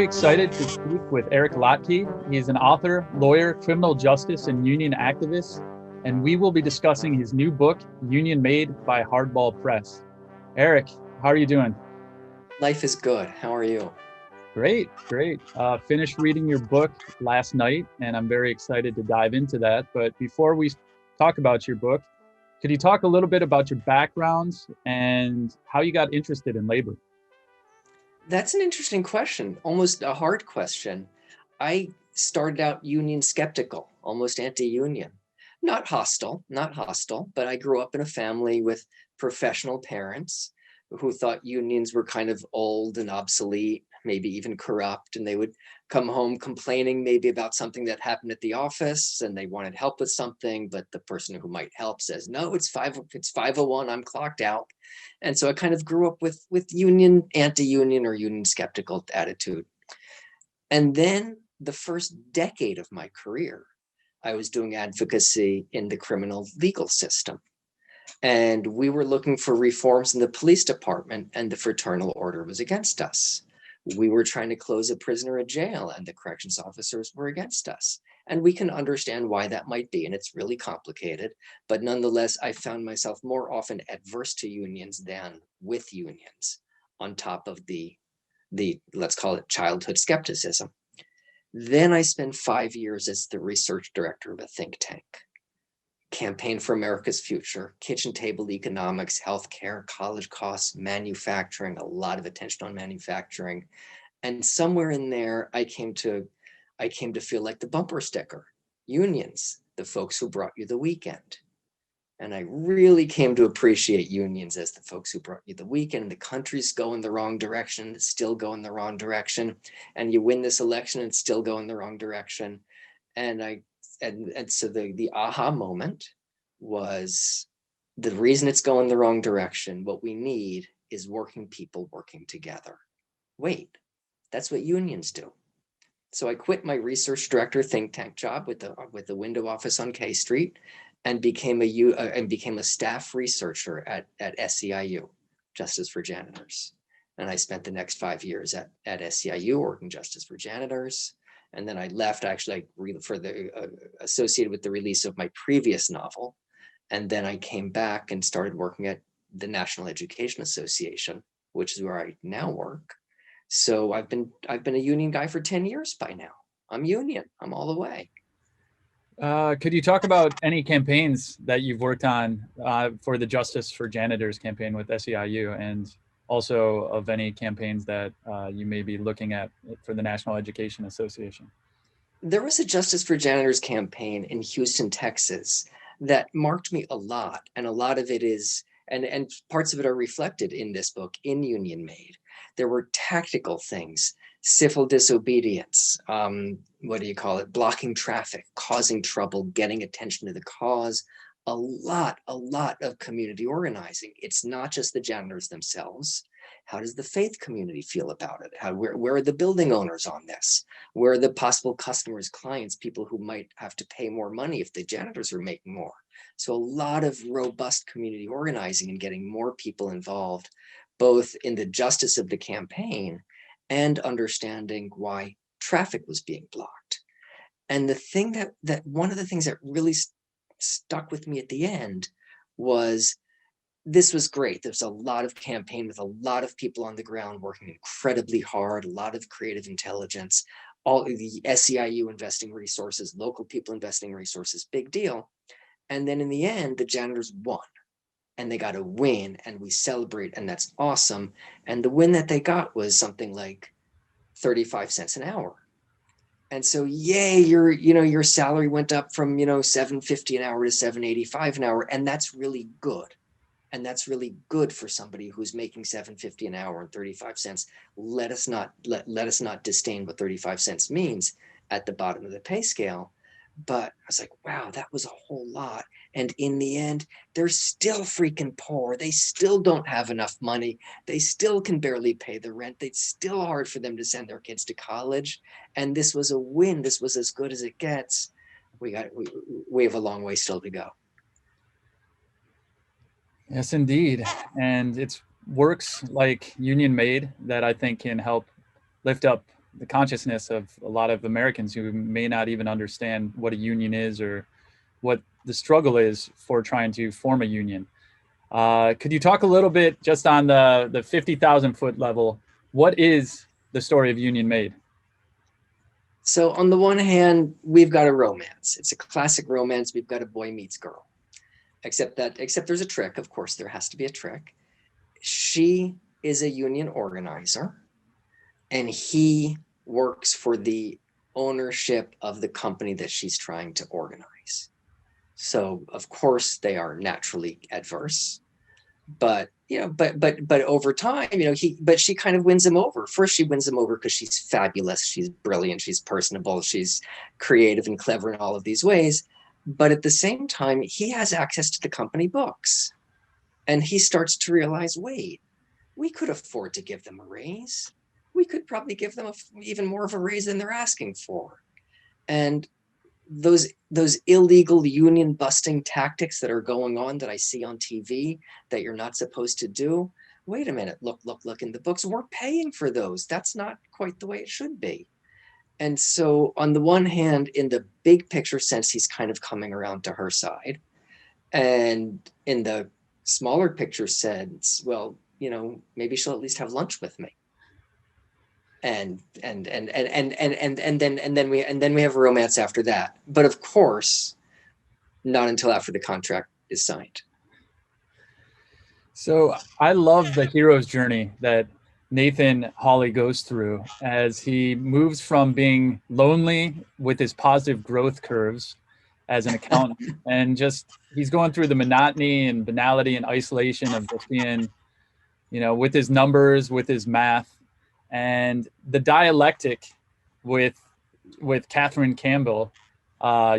excited to speak with Eric Lotke. He's an author, lawyer, criminal justice, and union activist, and we will be discussing his new book, Union Made by Hardball Press. Eric, how are you doing? Life is good. How are you? Great, great. Finished reading your book last night, and I'm very excited to dive into that. But before we talk about your book, could you talk a little bit about your background and how you got interested in labor? That's an interesting question, almost a hard question. I started out union skeptical, almost anti-union. Not hostile, but I grew up in a family with professional parents who thought unions were kind of old and obsolete, maybe even corrupt, and they would come home complaining maybe about something that happened at the office and they wanted help with something, but the person who might help says, no, it's 5:01, I'm clocked out. And so I kind of grew up with union, anti-union or union skeptical attitude. And then the first decade of my career, I was doing advocacy in the criminal legal system. And we were looking for reforms in the police department, and the fraternal order was against us. We were trying to close a prisoner in jail, and the corrections officers were against us. And we can understand why that might be, and it's really complicated. But nonetheless, I found myself more often adverse to unions than with unions, on top of the let's call it childhood skepticism. Then I spent 5 years as the research director of a think tank. Campaign for America's Future, kitchen table economics, healthcare, college costs, manufacturing, a lot of attention on manufacturing. And somewhere in there, I came to feel like the bumper sticker, unions, the folks who brought you the weekend. And I really came to appreciate unions as the folks who brought you the weekend. The country's going the wrong direction, it's still going the wrong direction. And you win this election and it's still going the wrong direction. And so the aha moment was the reason it's going the wrong direction. What we need is working people working together. Wait, that's what unions do. So I quit my research director think tank job with the window office on K Street and became a staff researcher at SEIU, Justice for Janitors. And I spent the next 5 years at SEIU working Justice for Janitors. And then I left actually associated with the release of my previous novel. And then I came back and started working at the National Education Association, which is where I now work. So I've been a union guy for 10 years by now. I'm union, I'm all the way. Could you talk about any campaigns that you've worked on for the Justice for Janitors campaign with SEIU, and also of any campaigns that you may be looking at for the National Education Association? There was a Justice for Janitors campaign in Houston, Texas that marked me a lot. And a lot of it is, and parts of it are reflected in this book, in Union Made. There were tactical things, civil disobedience, blocking traffic, causing trouble, getting attention to the cause, a lot of community organizing. It's not just the janitors themselves. How does the faith community feel about it? Where are the building owners on this? Where are the possible customers, clients, people who might have to pay more money if the janitors are making more? So a lot of robust community organizing and getting more people involved, both in the justice of the campaign and understanding why traffic was being blocked. And the thing that one of the things that really stuck with me at the end was, this was great. There's a lot of campaign with a lot of people on the ground working incredibly hard, a lot of creative intelligence, all the SEIU investing resources, local people investing resources, big deal. And then in the end, the janitors won. And they got a win, and we celebrate, and that's awesome. And the win that they got was something like 35 cents an hour. And so, yay, your salary went up from $7.50 an hour to $7.85 an hour, and that's really good. And that's really good for somebody who's making $7.50 an hour and 35 cents. Let us not disdain what 35 cents means at the bottom of the pay scale. But I was like, wow, that was a whole lot. And in the end, they're still freaking poor. They still don't have enough money. They still can barely pay the rent. It's still hard for them to send their kids to college. And this was a win. This was as good as it gets. We have a long way still to go. Yes, indeed. And it's works like Union Made that I think can help lift up the consciousness of a lot of Americans who may not even understand what a union is or what the struggle is for trying to form a union. Could you talk a little bit just on the 50,000 foot level? What is the story of Union Made? So on the one hand, we've got a romance. It's a classic romance. We've got a boy meets girl, except there's a trick. Of course, there has to be a trick. She is a union organizer, and he works for the ownership of the company that she's trying to organize. So of course they are naturally adverse, but but over time, but she kind of wins him over. First, she wins him over because she's fabulous, she's brilliant, she's personable, she's creative and clever in all of these ways. But at the same time, he has access to the company books, and he starts to realize, wait, we could afford to give them a raise. We could probably give them even more of a raise than they're asking for. And those illegal union busting tactics that are going on that I see on TV that you're not supposed to do. Wait a minute, look in the books. We're paying for those. That's not quite the way it should be. And so on the one hand, in the big picture sense, he's kind of coming around to her side. And in the smaller picture sense, well, maybe she'll at least have lunch with me. And then we have a romance after that. But of course, not until after the contract is signed. So I love the hero's journey that Nathan Hawley goes through as he moves from being lonely with his positive growth curves as an accountant and just he's going through the monotony and banality and isolation of just being, with his numbers, with his math. And the dialectic with Catherine Campbell,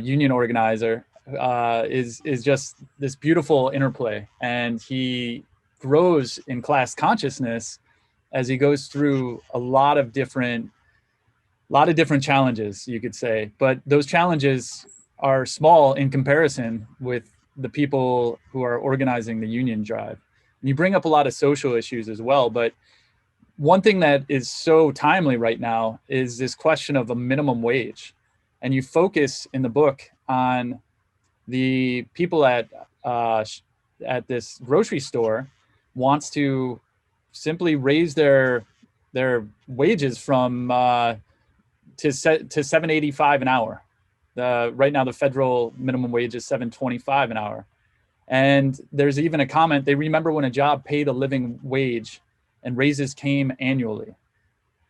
union organizer, is just this beautiful interplay. And he grows in class consciousness as he goes through a lot of different challenges, you could say. But those challenges are small in comparison with the people who are organizing the union drive. And you bring up a lot of social issues as well, but one thing that is so timely right now is this question of a minimum wage. And you focus in the book on the people at this grocery store wants to simply raise their wages from to $7.85 an hour. Right now, the federal minimum wage is $7.25 an hour. And there's even a comment, they remember when a job paid a living wage and raises came annually.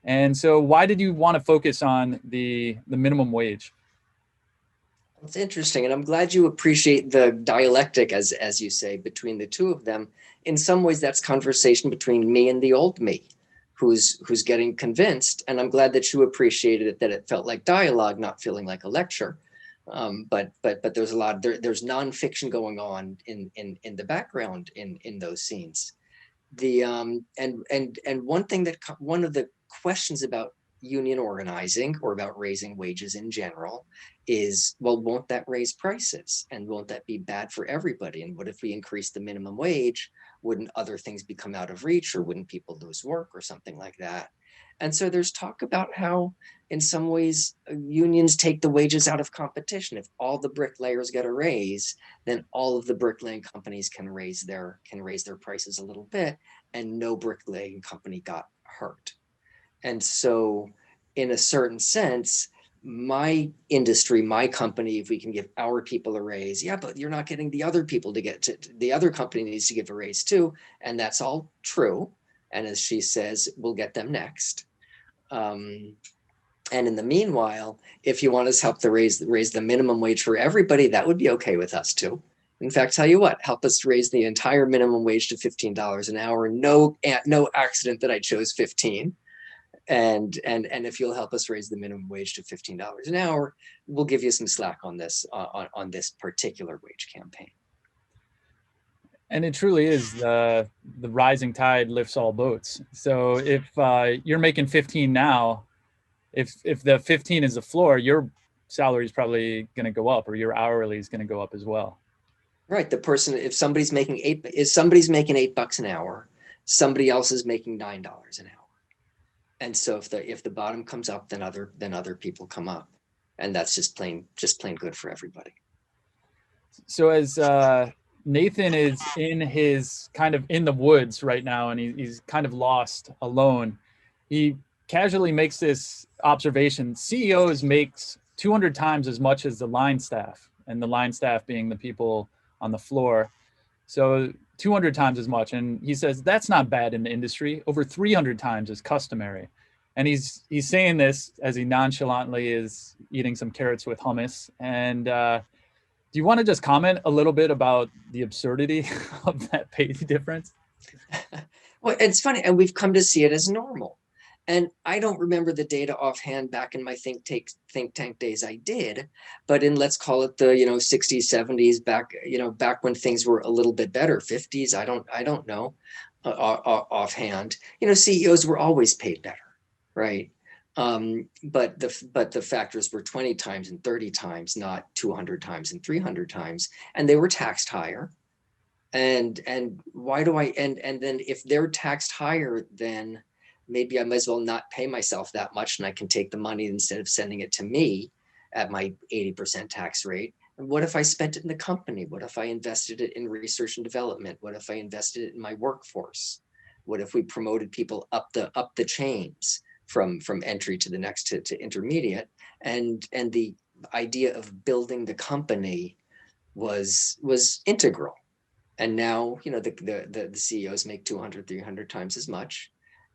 And so why did you want to focus on the minimum wage? It's interesting. And I'm glad you appreciate the dialectic, as you say, between the two of them. In some ways, that's conversation between me and the old me, who's getting convinced. And I'm glad that you appreciated it, that it felt like dialogue, not feeling like a lecture. But there's a lot, there's nonfiction going on in the background in those scenes. And one of the questions about union organizing or about raising wages in general is, well, won't that raise prices? And won't that be bad for everybody? And what if we increase the minimum wage? Wouldn't other things become out of reach, or wouldn't people lose work or something like that? And so there's talk about how in some ways unions take the wages out of competition. If all the bricklayers get a raise, then all of the bricklaying companies can raise their prices a little bit, and no bricklaying company got hurt. And so in a certain sense, my industry, my company, if we can give our people a raise, yeah, but you're not getting the other people to get to, the other company needs to give a raise too. And that's all true. And as she says, we'll get them next. And in the meanwhile, if you want us to help to raise the minimum wage for everybody, that would be okay with us too. In fact, tell you what, help us raise the entire minimum wage to $15 an hour. No accident that I chose 15. And if you'll help us raise the minimum wage to $15 an hour, we'll give you some slack on this on this particular wage campaign. And it truly is the rising tide lifts all boats. So if you're making 15 now, if the 15 is the floor, your salary is probably going to go up, or your hourly is going to go up as well. Right. The person, if somebody's making $8 an hour, somebody else is making $9 an hour. And so if the bottom comes up, then other people come up. And that's just plain good for everybody. So as Nathan is in his kind of in the woods right now, and he's kind of lost alone, he casually makes this observation: CEOs makes 200 times as much as the line staff, and the line staff being the people on the floor. So 200 times as much. And he says that's not bad in the industry. Over 300 times is customary. And he's saying this as he nonchalantly is eating some carrots with hummus. And do you want to just comment a little bit about the absurdity of that pay difference? Well, it's funny, and we've come to see it as normal. And I don't remember the data offhand back in my think tank days. I did, but in, let's call it the 60s, 70s, back when things were a little bit better, 50s. I don't know offhand. CEOs were always paid better, right? But the factors were 20 times and 30 times, not 200 times and 300 times, and they were taxed higher. And why do I, and then if they're taxed higher, then maybe I might as well not pay myself that much, and I can take the money instead of sending it to me at my 80% tax rate. And what if I spent it in the company? What if I invested it in research and development? What if I invested it in my workforce? What if we promoted people up the chains from entry to the next to intermediate? And the idea of building the company was integral. And now, the CEOs make 200, 300 times as much,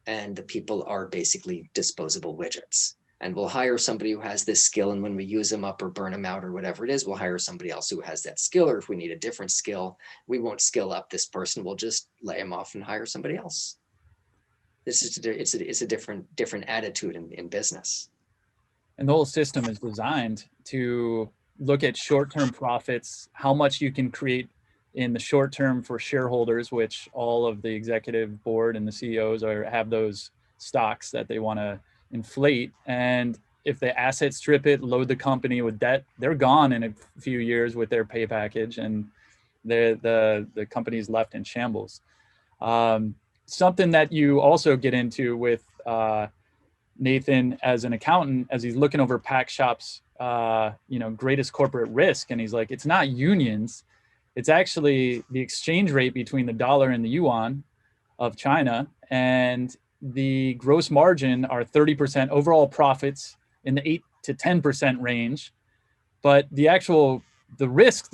and the people are basically disposable widgets. And we'll hire somebody who has this skill, and when we use them up or burn them out or whatever it is, we'll hire somebody else who has that skill. Or if we need a different skill, we won't skill up this person. We'll just lay him off and hire somebody else. It's a different attitude in business. And the whole system is designed to look at short-term profits, how much you can create in the short term for shareholders, which all of the executive board and the CEOs have those stocks that they want to inflate. And if the assets strip it, load the company with debt, they're gone in a few years with their pay package, and the company's left in shambles. Something that you also get into with Nathan as an accountant, as he's looking over Pac-Shoppe's greatest corporate risk, and he's like, it's not unions. It's actually the exchange rate between the dollar and the yuan of China, and the gross margin are 30%, overall profits in the 8 to 10% range. But the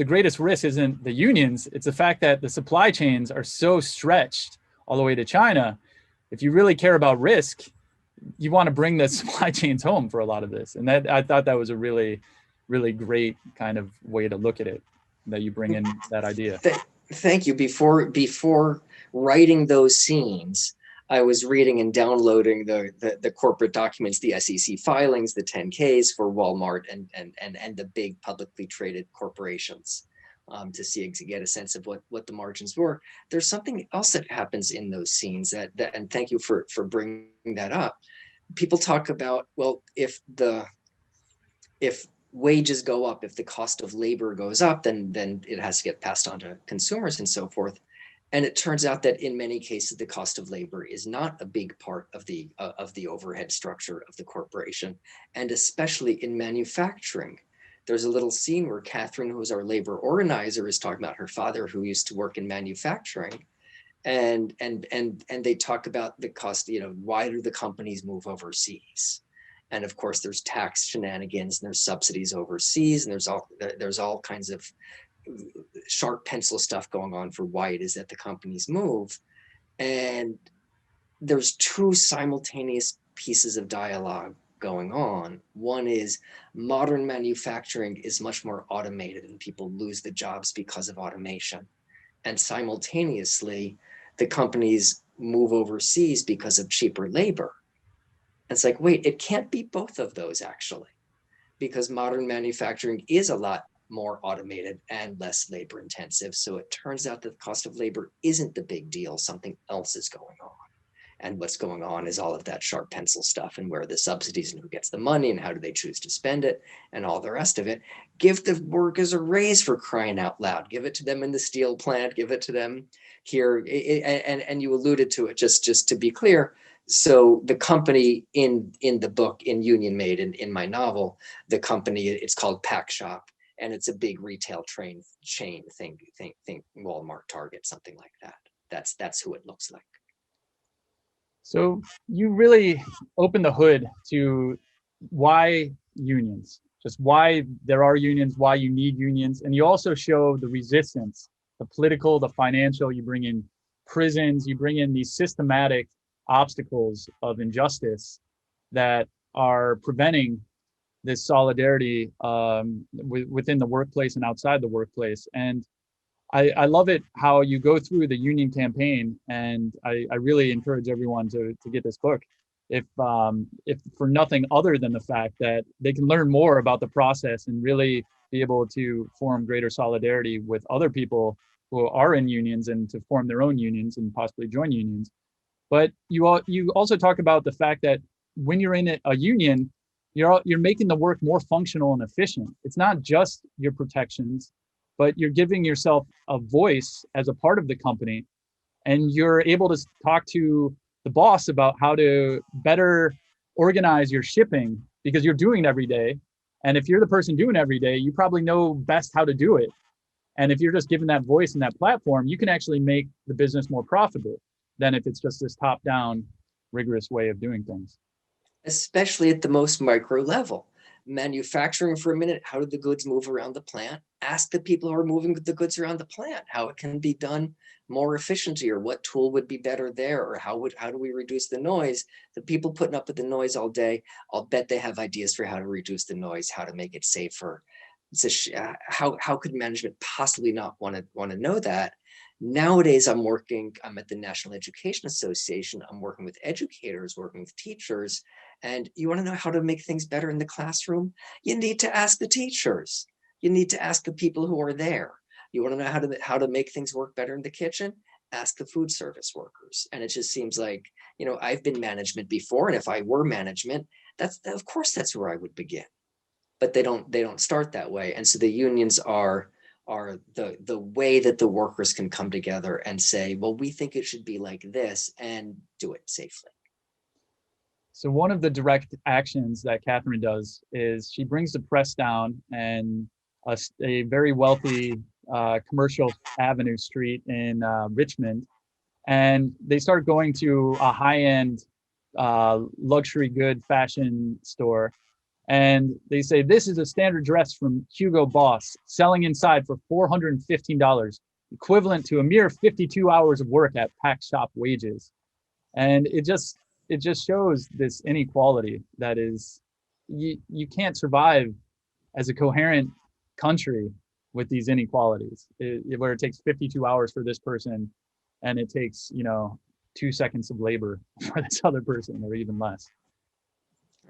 greatest risk isn't the unions. It's the fact that the supply chains are so stretched all the way to China. If you really care about risk, you want to bring the supply chains home for a lot of this. And I thought that was a really, really great kind of way to look at it, that you bring in that idea. Thank you. Before writing those scenes, I was reading and downloading the corporate documents, the SEC filings, the 10Ks for Walmart and the big publicly traded corporations, to get a sense of what the margins were. There's something else that happens in those scenes that and thank you for bringing that up. People talk about, well, if wages go up, if the cost of labor goes up, then it has to get passed on to consumers and so forth. And it turns out that in many cases, the cost of labor is not a big part of the overhead structure of the corporation, and especially in manufacturing. There's a little scene where Catherine, who is our labor organizer, is talking about her father, who used to work in manufacturing, and they talk about the cost. Why do the companies move overseas? And of course, there's tax shenanigans, and there's subsidies overseas, and there's all kinds of sharp pencil stuff going on for why it is that the companies move. And there's two simultaneous pieces of dialogue going on. One is modern manufacturing is much more automated, and people lose the jobs because of automation. And simultaneously, the companies move overseas because of cheaper labor. It's like, wait, it can't be both of those, actually, because modern manufacturing is a lot more automated and less labor intensive. So it turns out that the cost of labor isn't the big deal. Something else is going on. And what's going on is all of that sharp pencil stuff, and where are the subsidies, and who gets the money, and how do they choose to spend it, and all the rest of it. Give the workers a raise, for crying out loud. Give it to them in the steel plant. Give it to them here. And you alluded to it, just to be clear. So the company in the book, in Union Made, in my novel, the company, it's called Pac-Shoppe, and it's a big retail chain thing. Think Walmart, Target, something like that. That's who it looks like. So you really open the hood to why unions, just why there are unions, why you need unions. And you also show the resistance, the political, the financial. You bring in prisons, you bring in these systematic obstacles of injustice that are preventing this solidarity within the workplace and outside the workplace. And I love it how you go through the union campaign, and I really encourage everyone to get this book, if for nothing other than the fact that they can learn more about the process and really be able to form greater solidarity with other people who are in unions, and to form their own unions and possibly join unions. But you also talk about the fact that when you're in a union, you're making the work more functional and efficient. It's not just your protections, but you're giving yourself a voice as a part of the company, and you're able to talk to the boss about how to better organize your shipping, because you're doing it every day. And if you're the person doing it every day, you probably know best how to do it. And if you're just given that voice and that platform, you can actually make the business more profitable than if it's just this top down rigorous way of doing things. Especially at the most micro level. Manufacturing for a minute, how do the goods move around the plant? Ask the people who are moving the goods around the plant how it can be done more efficiently, or what tool would be better there, or how do we reduce the noise? The people putting up with the noise all day, I'll bet they have ideas for how to reduce the noise, how to make it safer. How could management possibly not want to know that? Nowadays, I'm at the National Education Association. I'm working with educators, working with teachers. And you want to know how to make things better in the classroom? You need to ask the teachers. You need to ask the people who are there. You want to know how to make things work better in the kitchen? Ask the food service workers. And it just seems like, I've been management before, and if I were management, of course that's where I would begin. But they don't start that way. And so the unions are the way that the workers can come together and say, well, we think it should be like this, and do it safely. So one of the direct actions that Catherine does is she brings the press down, and a very wealthy commercial avenue street in Richmond, and they start going to a high-end luxury good fashion store, and they say, this is a standard dress from Hugo Boss, selling inside for $415, equivalent to a mere 52 hours of work at Pac-Shoppe wages. And it just shows this inequality that is, you can't survive as a coherent country with these inequalities, where it takes 52 hours for this person, and it takes 2 seconds of labor for this other person, or even less.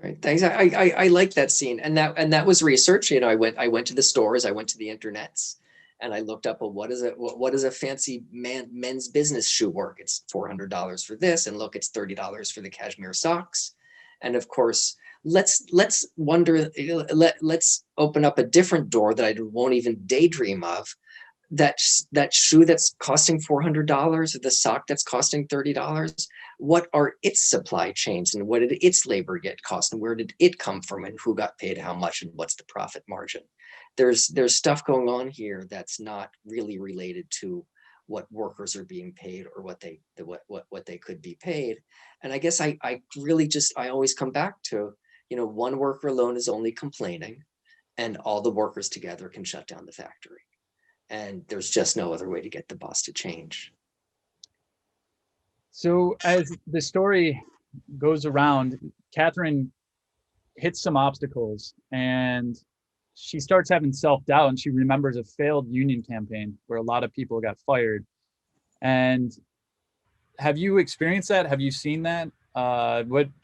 Right. Thanks. I like that scene, and that was research. I went to the stores, I went to the internets, and I looked up, well, what is a fancy men's business shoe work? It's $400 for this, and look, it's $30 for the cashmere socks. And of course, let's open up a different door that I won't even daydream of. That shoe that's costing $400, or the sock that's costing $30, what are its supply chains, and what did its labor get cost, and where did it come from, and who got paid how much, and what's the profit margin? There's stuff going on here that's not really related to what workers are being paid, or what they could be paid. And I guess I always come back to, one worker alone is only complaining, and all the workers together can shut down the factory. And there's just no other way to get the boss to change. So as the story goes around, Catherine hits some obstacles, and she starts having self-doubt, and she remembers a failed union campaign where a lot of people got fired. And have you experienced that? Have you seen that?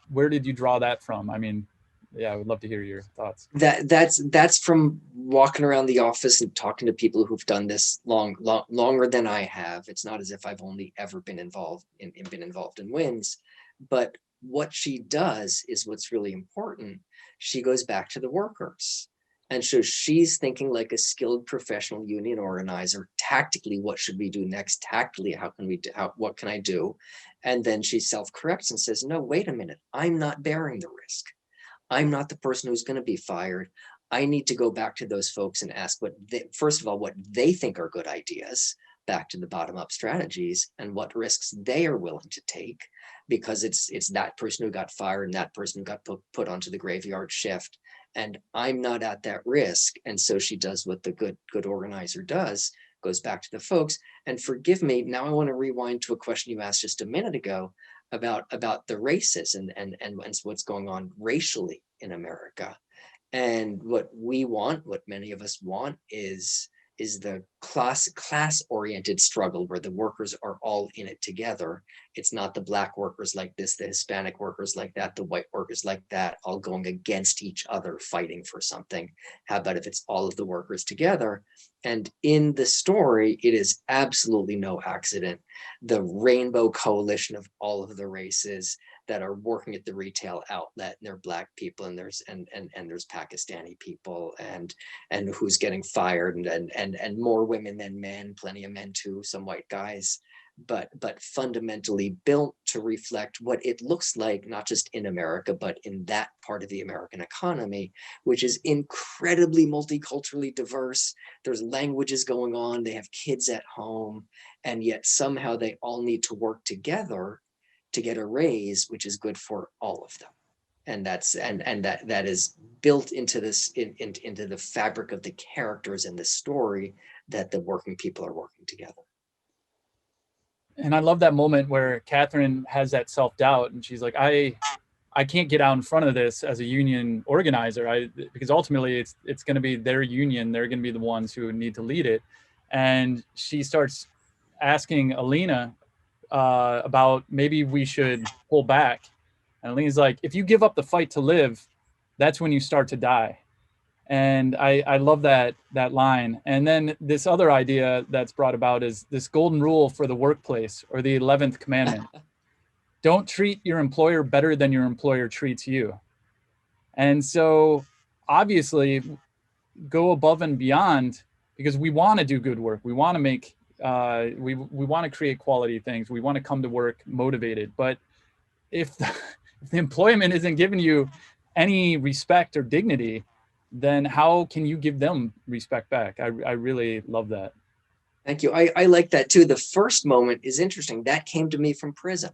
Where did you draw that from? I mean, yeah, I would love to hear your thoughts. That's from walking around the office and talking to people who've done this longer than I have. It's not as if I've only ever been involved in wins, but what she does is what's really important. She goes back to the workers And so she's thinking like a skilled professional union organizer. Tactically, what should we do next? Tactically, how can we do, what can I do? And then she self-corrects and says, no, wait a minute, I'm not bearing the risk. I'm not the person who's going to be fired. I need to go back to those folks and ask what they, first of all, what they think are good ideas, back to the bottom up strategies, and what risks they are willing to take, because it's that person who got fired and that person who got put onto the graveyard shift. And I'm not at that risk. And so she does what the good organizer does, goes back to the folks. And forgive me, now I want to rewind to a question you asked just a minute ago about the races and what's going on racially in America. And what we want, what many of us want, is the class oriented struggle where the workers are all in it together. It's not the Black workers like this, the Hispanic workers like that, the white workers like that, all going against each other, fighting for something. How about if it's all of the workers together? And in the story, it is absolutely no accident. The rainbow coalition of all of the races that are working at the retail outlet, and there are Black people, and there's Pakistani people, and who's getting fired, and more women than men, plenty of men too, some white guys, but fundamentally built to reflect what it looks like, not just in America, but in that part of the American economy, which is incredibly multiculturally diverse. There's languages going on, they have kids at home, and yet somehow they all need to work together to get a raise, which is good for all of them. And that's that is built into this into the fabric of the characters in the story, that the working people are working together. And I love that moment where Catherine has that self-doubt and she's like, I can't get out in front of this as a union organizer, because ultimately it's going to be their union. They're going to be the ones who need to lead it. And she starts asking Alina about maybe we should pull back. And Alina's like, if you give up the fight to live, that's when you start to die. And I love that line. And then this other idea that's brought about is this golden rule for the workplace, or the 11th commandment. Don't treat your employer better than your employer treats you. And so obviously go above and beyond, because we want to do good work. We want to make, we want to create quality things. We want to come to work motivated. But if the employment isn't giving you any respect or dignity, then how can you give them respect back? I really love that. Thank you. I like that too. The first moment is interesting. That came to me from prison.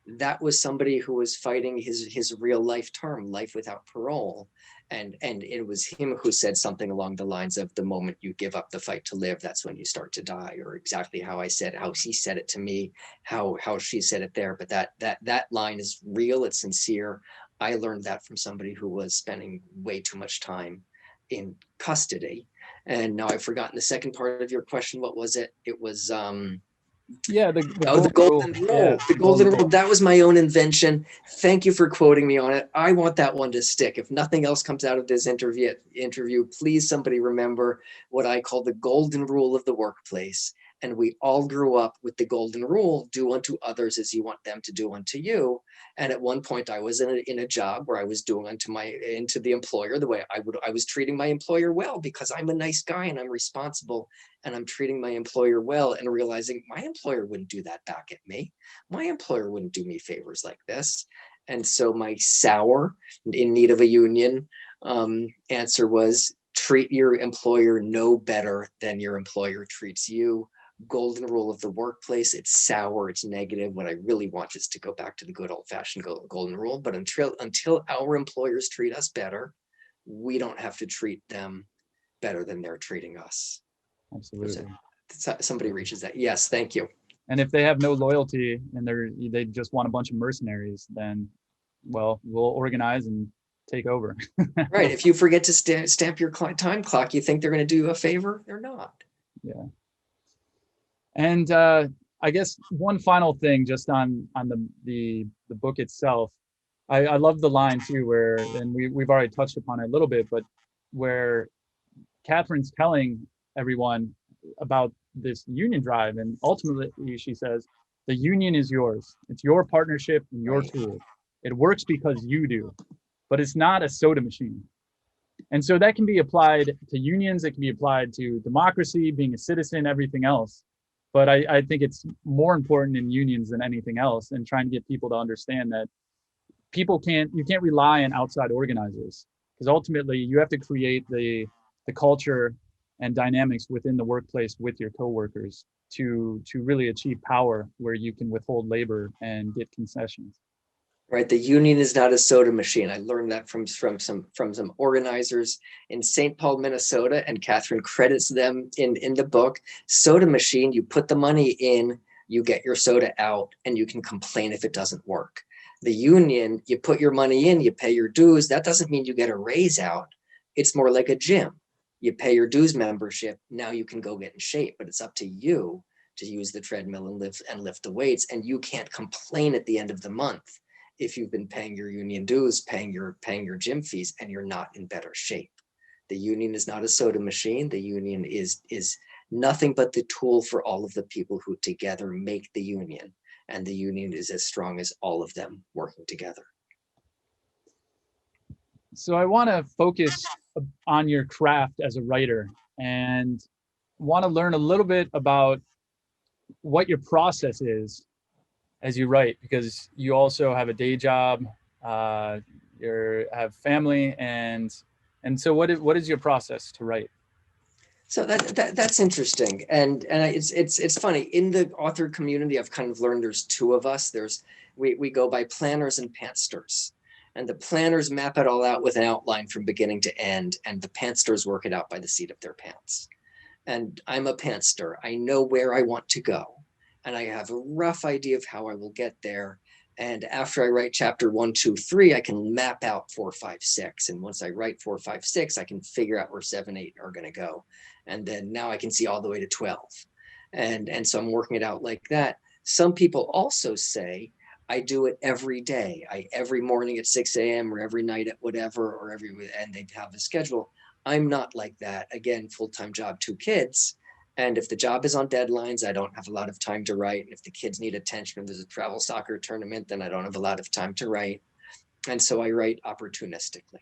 That was somebody who was fighting his real life term, life without parole. And it was him who said something along the lines of, the moment you give up the fight to live, that's when you start to die, or exactly how he said it to me, how she said it there. But that line is real, it's sincere. I learned that from somebody who was spending way too much time in custody. And now I've forgotten the second part of your question. What was it? It was yeah, the golden rule. Yeah, the golden rule. That was my own invention. Thank you for quoting me on it. I want that one to stick. If nothing else comes out of this interview, please somebody remember what I call the golden rule of the workplace. And we all grew up with the golden rule: do unto others as you want them to do unto you. And at one point I was in a job where I was doing unto the employer the way I was treating my employer well, because I'm a nice guy and I'm responsible, and I'm treating my employer well, and realizing my employer wouldn't do that back at me. My employer wouldn't do me favors like this. And so my sour, in need of a union, answer was, treat your employer no better than your employer treats you. Golden rule of the workplace. It's sour, it's negative. What I really want is to go back to the good old-fashioned golden rule. But until our employers treat us better, we don't have to treat them better than they're treating us. Absolutely. Somebody reaches that. Yes, thank you. And if they have no loyalty and they just want a bunch of mercenaries, then, well, we'll organize and take over. Right. If you forget to stamp your time clock, you think they're going to do you a favor? They're not. Yeah. And I guess one final thing, just on the book itself, I love the line too, where, and we've already touched upon it a little bit, but where Catherine's telling everyone about this union drive, and ultimately she says, the union is yours. It's your partnership and your tool. It works because you do, but it's not a soda machine. And so that can be applied to unions, it can be applied to democracy, being a citizen, everything else. But I think it's more important in unions than anything else, and trying to get people to understand that you can't rely on outside organizers, because ultimately you have to create the culture and dynamics within the workplace with your coworkers to really achieve power where you can withhold labor and get concessions. Right, the union is not a soda machine. I learned that from some organizers in St. Paul, Minnesota, and Catherine credits them in the book. Soda machine, you put the money in, you get your soda out, and you can complain if it doesn't work. The union, you put your money in, you pay your dues. That doesn't mean you get a raise out. It's more like a gym. You pay your dues membership. Now you can go get in shape, but it's up to you to use the treadmill and lift the weights, and you can't complain at the end of the month if you've been paying your union dues, paying your gym fees, and you're not in better shape. The union is not a soda machine. The union is nothing but the tool for all of the people who together make the union. And the union is as strong as all of them working together. So I want to focus on your craft as a writer, and want to learn a little bit about what your process is as you write, because you also have a day job, you have family, and so what is your process to write? So that's interesting, and it's funny. In the author community, I've kind of learned there's two of us. We go by planners and pantsters, and the planners map it all out with an outline from beginning to end, and the pantsters work it out by the seat of their pants. And I'm a pantster. I know where I want to go, and I have a rough idea of how I will get there. And after I write chapter 1, 2, 3, I can map out 4, 5, 6. And once I write 4, 5, 6, I can figure out where 7, 8 are going to go. And then now I can see all the way to 12. And so I'm working it out like that. Some people also say I do it every day. Every morning at 6 a.m. or every night at whatever, or and they have a schedule. I'm not like that. Again, full-time job, 2 kids. And if the job is on deadlines, I don't have a lot of time to write. And if the kids need attention, if there's a travel soccer tournament, then I don't have a lot of time to write. And so I write opportunistically.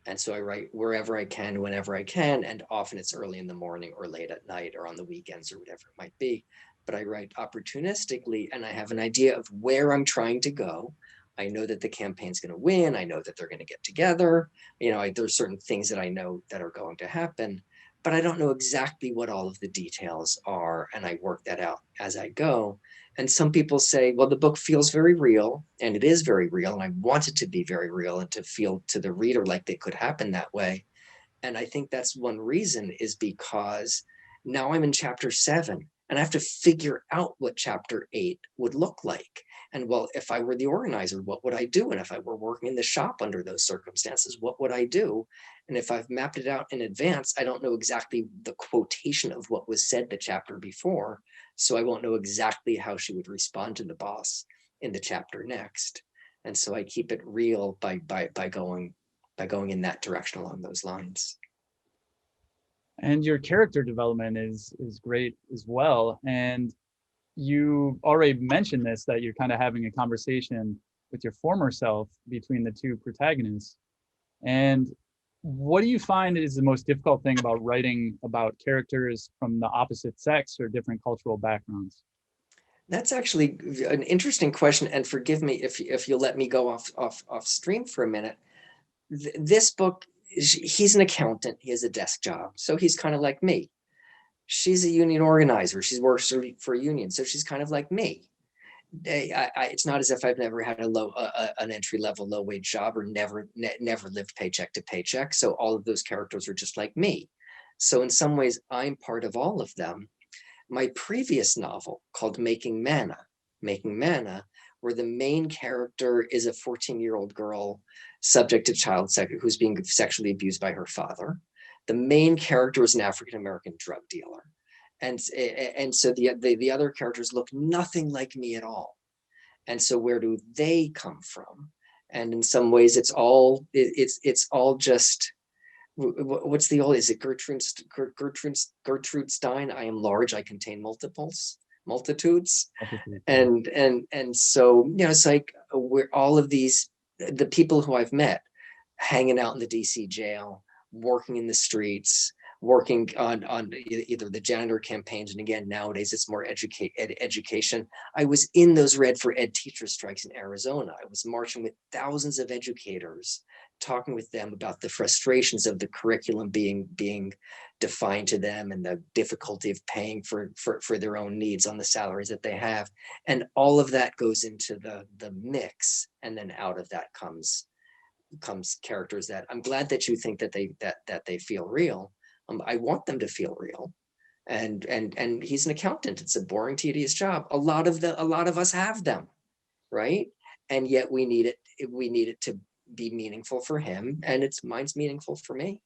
And so I write wherever I can, whenever I can. And often it's early in the morning or late at night or on the weekends or whatever it might be. But I write opportunistically, and I have an idea of where I'm trying to go. I know that the campaign's going to win. I know that they're going to get together. There's certain things that I know that are going to happen, but I don't know exactly what all of the details are. And I work that out as I go. And some people say, well, the book feels very real, and it is very real. And I want it to be very real and to feel to the reader like they could happen that way. And I think that's one reason, is because now I'm in chapter 7 and I have to figure out what chapter 8 would look like. And well, if I were the organizer, what would I do? And if I were working in the shop under those circumstances, what would I do? And if I've mapped it out in advance, I don't know exactly the quotation of what was said the chapter before. So I won't know exactly how she would respond to the boss in the chapter next. And so I keep it real by going in that direction along those lines. And your character development is great as well. And you already mentioned this, that you're kind of having a conversation with your former self between the two protagonists. And what do you find is the most difficult thing about writing about characters from the opposite sex or different cultural backgrounds? That's actually an interesting question. And forgive me if you'll let me go off stream for a minute. This book, he's an accountant. He has a desk job. So he's kind of like me. She's a union organizer. She works for a union. So she's kind of like me. It's not as if I've never had an entry-level low-wage job, or never lived paycheck to paycheck. So all of those characters are just like me. So in some ways, I'm part of all of them. My previous novel, called Making Manna, where the main character is a 14-year-old girl subject to child sex, who's being sexually abused by her father. The main character is an African-American drug dealer. And so the other characters look nothing like me at all. And so where do they come from? And in some ways, it's all just, what's the old, is it Gertrude Stein? I am large, I contain multitudes. And so, it's like, we're all of these, the people who I've met hanging out in the DC jail, working in the streets, working on either the janitor campaigns, and again, nowadays it's more education. I was in those Red for Ed teacher strikes in Arizona. I was marching with thousands of educators, talking with them about the frustrations of the curriculum being defined to them and the difficulty of paying for their own needs on the salaries that they have. And all of that goes into the mix, and then out of that comes characters that I'm glad that you think that they feel real. I want them to feel real. And he's an accountant. It's a boring, tedious job. A lot of us have them, right? And yet we need it to be meaningful for him, and mine's meaningful for me.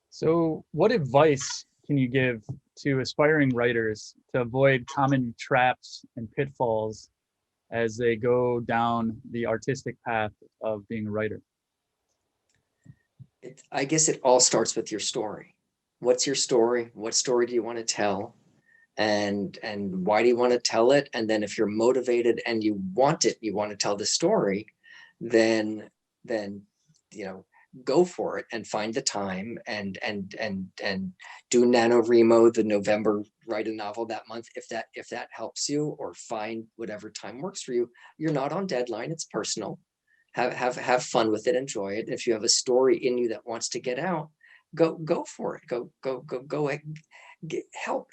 So what advice can you give to aspiring writers to avoid common traps and pitfalls as they go down the artistic path of being a writer? I guess it all starts with your story. What's your story? What story do you want to tell? And why do you want to tell it? And then if you're motivated and you want to tell the story, then go for it and find the time and do NaNoWriMo the November, write a novel that month if that helps you, or find whatever time works for you. You're not on deadline, it's personal. Have fun with it, enjoy it. If you have a story in you that wants to get out, go for it. Go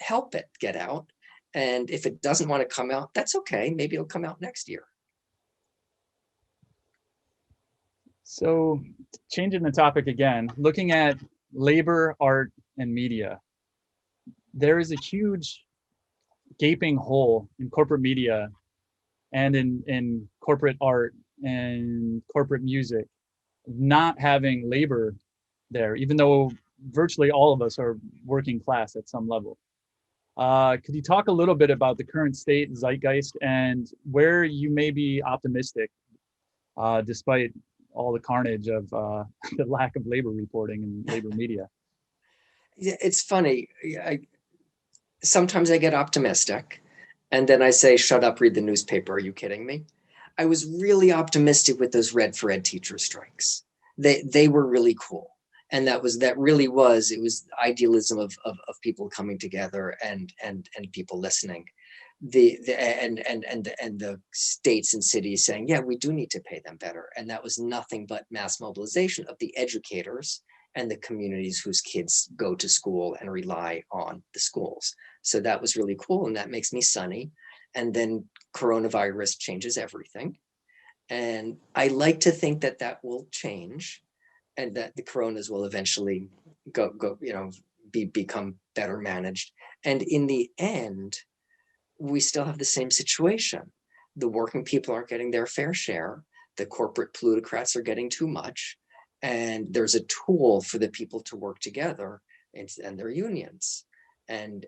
help it get out. And if it doesn't want to come out, that's okay. Maybe it'll come out next year. So changing the topic again, looking at labor, art, and media, there is a huge gaping hole in corporate media and in corporate art and corporate music, not having labor there, even though virtually all of us are working class at some level. Could you talk a little bit about the current state, zeitgeist, and where you may be optimistic, despite all the carnage of the lack of labor reporting and labor media? Yeah, it's funny. Sometimes I get optimistic, and then I say, shut up, read the newspaper. Are you kidding me? I was really optimistic with those Red for Ed teacher strikes. They were really cool. And it was idealism of people coming together and people listening. And the states and cities saying, yeah, we do need to pay them better. And that was nothing but mass mobilization of the educators and the communities whose kids go to school and rely on the schools. So that was really cool, and that makes me sunny. And then coronavirus changes everything. And I like to think that that will change, and that the coronas will eventually become better managed. And in the end, we still have the same situation. The working people aren't getting their fair share. The corporate plutocrats are getting too much. And there's a tool for the people to work together, and their unions. And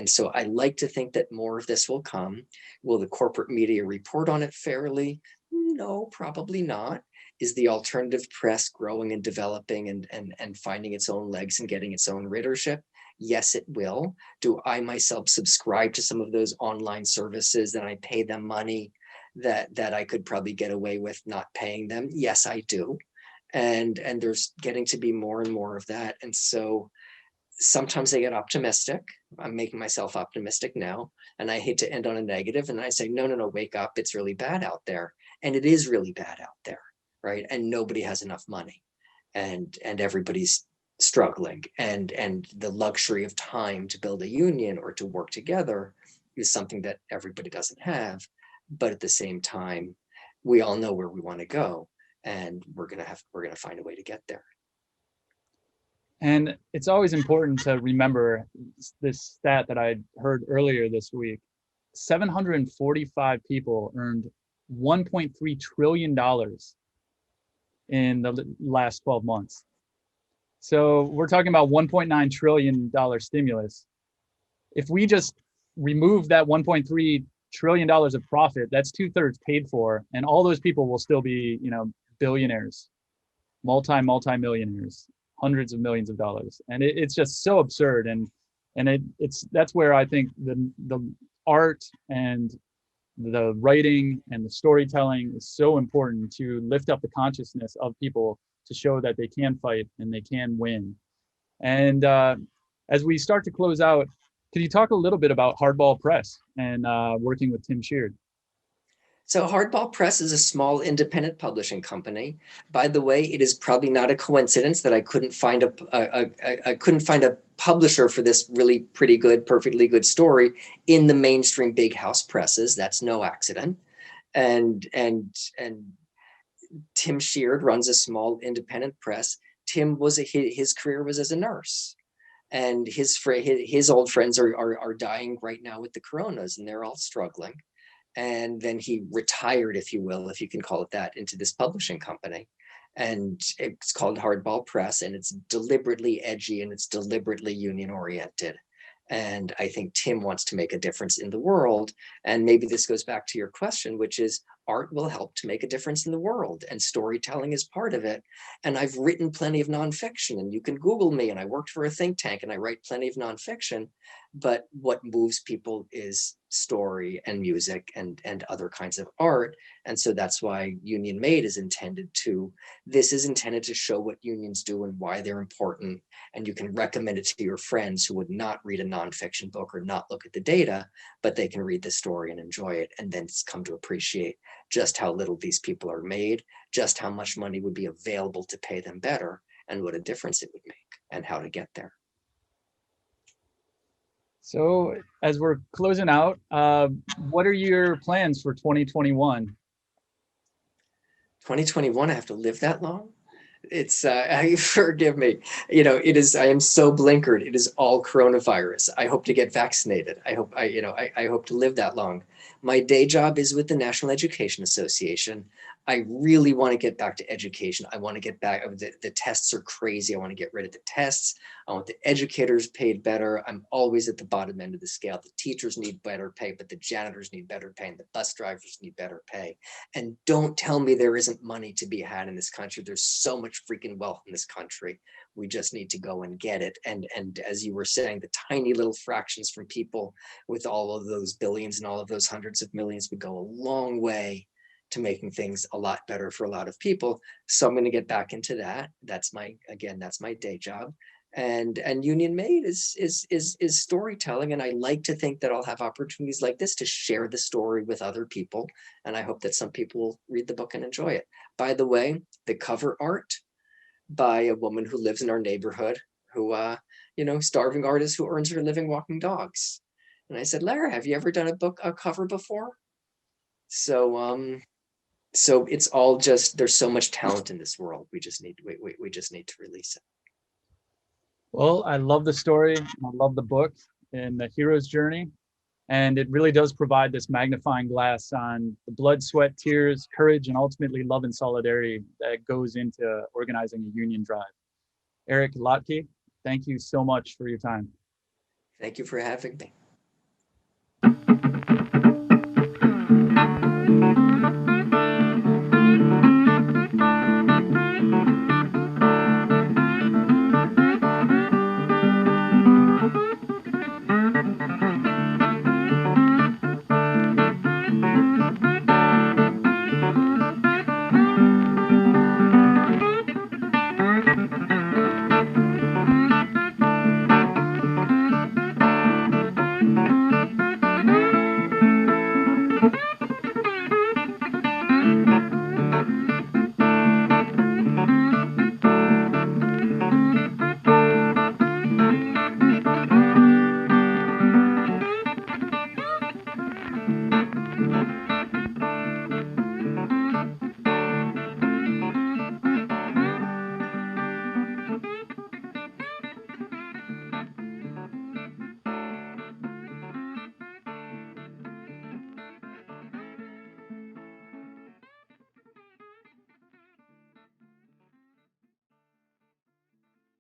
so I like to think that more of this will come. Will the corporate media report on it fairly? No, probably not. Is the alternative press growing and developing and finding its own legs and getting its own readership? Yes, it will. Do I myself subscribe to some of those online services that I pay them money that I could probably get away with not paying them? Yes, I do. And there's getting to be more and more of that. And so sometimes I get optimistic. I'm making myself optimistic now, and I hate to end on a negative. And I say, no, wake up. It's really bad out there. And it is really bad out there, right? And nobody has enough money, and everybody's struggling. And the luxury of time to build a union or to work together is something that everybody doesn't have. But at the same time, we all know where we want to go, and we're gonna find a way to get there. And it's always important to remember this stat that I heard earlier this week. 745 people earned $1.3 trillion in the last 12 months. So we're talking about $1.9 trillion stimulus. If we just remove that $1.3 trillion of profit, that's 2/3 paid for, and all those people will still be, billionaires, multi-millionaires, hundreds of millions of dollars. And it's just so absurd. And that's where I think the art and the writing and the storytelling is so important to lift up the consciousness of people to show that they can fight and they can win. And as we start to close out, can you talk a little bit about Hardball Press and working with Tim Sheard? So Hardball Press is a small independent publishing company. By the way, it is probably not a coincidence that I couldn't find a publisher for this really pretty good, perfectly good story in the mainstream big house presses. That's no accident. And Tim Sheard runs a small independent press. Tim was his career was as a nurse, and his old friends are dying right now with the coronas, and they're all struggling. And then he retired, if you will, if you can call it that, into this publishing company. And it's called Hardball Press, and it's deliberately edgy and it's deliberately union oriented. And I think Tim wants to make a difference in the world. And maybe this goes back to your question, which is art will help to make a difference in the world, and storytelling is part of it. And I've written plenty of nonfiction, and you can Google me, and I worked for a think tank and I write plenty of nonfiction. But what moves people is story and music and other kinds of art. And so that's why Union Made is intended to, this is intended to show what unions do and why they're important. And you can recommend it to your friends who would not read a nonfiction book or not look at the data, but they can read the story and enjoy it, and then come to appreciate just how little these people are made, just how much money would be available to pay them better, and what a difference it would make, and how to get there. So as we're closing out, what are your plans for 2021? 2021, I have to live that long? It's forgive me, it is, I am so blinkered. It is all coronavirus. I hope to get vaccinated. I hope I hope to live that long. My day job is with the National Education Association. I really want to get back to education. I want to get back, the tests are crazy. I want to get rid of the tests. I want the educators paid better. I'm always at the bottom end of the scale. The teachers need better pay, but the janitors need better pay, and the bus drivers need better pay. And don't tell me there isn't money to be had in this country. There's so much freaking wealth in this country. We just need to go and get it. And as you were saying, the tiny little fractions from people with all of those billions and all of those hundreds of millions would go a long way to making things a lot better for a lot of people. So I'm going to get back into that. That's my day job. And Union Made is storytelling, and I like to think that I'll have opportunities like this to share the story with other people, and I hope that some people will read the book and enjoy it. By the way, the cover art by a woman who lives in our neighborhood, who starving artist who earns her living walking dogs. And I said, Lara, have you ever done a cover before? So it's all just, there's so much talent in this world. We just need to release it. Well, I love the story. I love the book and the hero's journey. And it really does provide this magnifying glass on the blood, sweat, tears, courage, and ultimately love and solidarity that goes into organizing a union drive. Eric Lotke, thank you so much for your time. Thank you for having me.